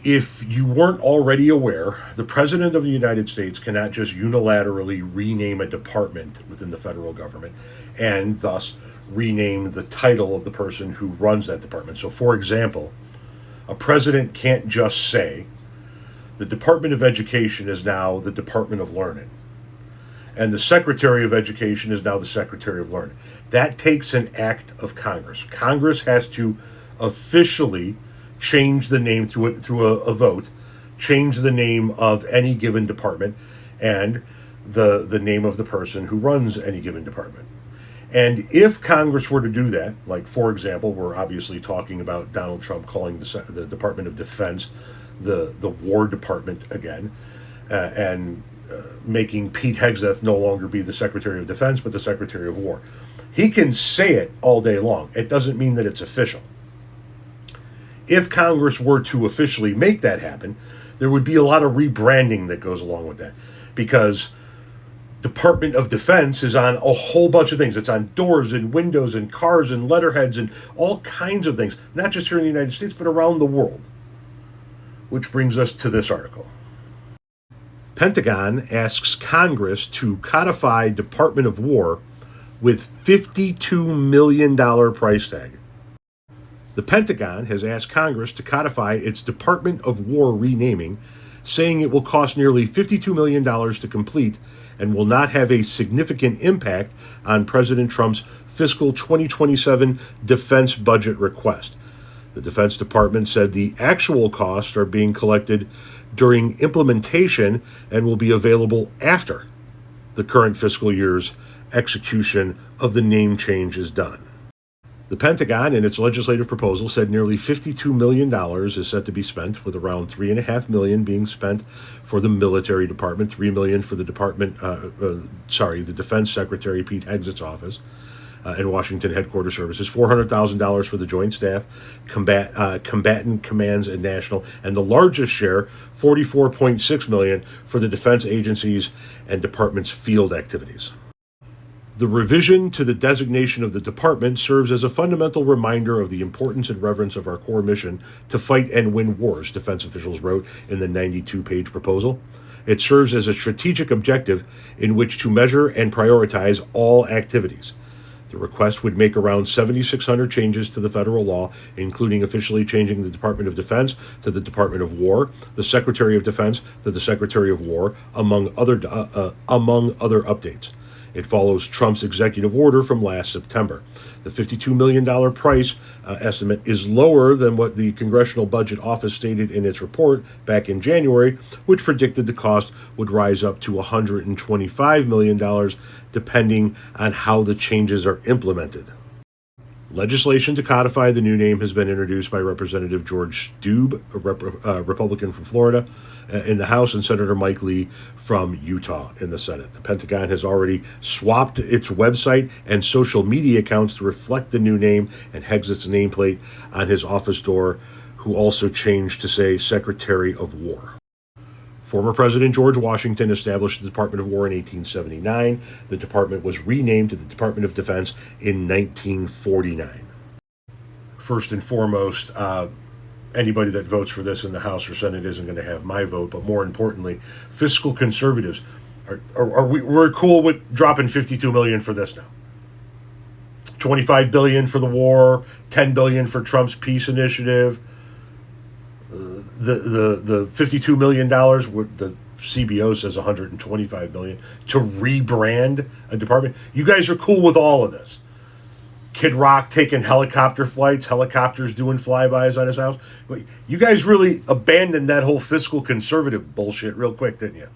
If you weren't already aware, the President of the United States cannot just unilaterally rename a department within the federal government and thus rename the title of the person who runs that department. So, for example, a president can't just say, the Department of Education is now the Department of Learning, and the Secretary of Education is now the Secretary of Learning. That takes an act of Congress. Congress has to officially change the name through a vote, change the name of any given department, and the name of the person who runs any given department. And if Congress were to do that, like, for example, we're obviously talking about Donald Trump calling the Department of Defense the War Department again, and making Pete Hegseth no longer be the Secretary of Defense, but the Secretary of War. He can say it all day long. It doesn't mean that it's official. If Congress were to officially make that happen, there would be a lot of rebranding that goes along with that, because Department of Defense is on a whole bunch of things. It's on doors and windows and cars and letterheads and all kinds of things, not just here in the United States, but around the world. Which brings us to this article. Pentagon asks Congress to codify Department of War with $52 million price tag. The Pentagon has asked Congress to codify its Department of War renaming, saying it will cost nearly $52 million to complete and will not have a significant impact on President Trump's fiscal 2027 defense budget request. The Defense Department said the actual costs are being collected during implementation and will be available after the current fiscal year's execution of the name change is done. The Pentagon, in its legislative proposal, said nearly $52 million is set to be spent, with around $3.5 million being spent for the military department, $3 million for the the Defense Secretary Pete Hegseth's office and Washington headquarters services, $400,000 for the Joint Staff, Combatant Commands and National, and the largest share, $44.6 million for the defense agencies and departments' field activities. The revision to the designation of the department serves as a fundamental reminder of the importance and reverence of our core mission to fight and win wars, defense officials wrote in the 92-page proposal. It serves as a strategic objective in which to measure and prioritize all activities. The request would make around 7,600 changes to the federal law, including officially changing the Department of Defense to the Department of War, the Secretary of Defense to the Secretary of War, among other updates. It follows Trump's executive order from last September. The $52 million price estimate is lower than what the Congressional Budget Office stated in its report back in January, which predicted the cost would rise up to $125 million, depending on how the changes are implemented. Legislation to codify the new name has been introduced by Representative George Doob, a Republican from Florida, in the House, and Senator Mike Lee from Utah in the Senate. The Pentagon has already swapped its website and social media accounts to reflect the new name and Hegseth's nameplate on his office door, who also changed to say Secretary of War. Former President George Washington established the Department of War in 1879. The department was renamed to the Department of Defense in 1949. First and foremost, anybody that votes for this in the House or Senate isn't going to have my vote, but more importantly, fiscal conservatives, we're cool with dropping $52 million for this now. $25 billion for the war, $10 billion for Trump's peace initiative. The $52 million, the CBO says $125 million, to rebrand a department. You guys are cool with all of this. Kid Rock taking helicopter flights, helicopters doing flybys on his house. You guys really abandoned that whole fiscal conservative bullshit real quick, didn't you?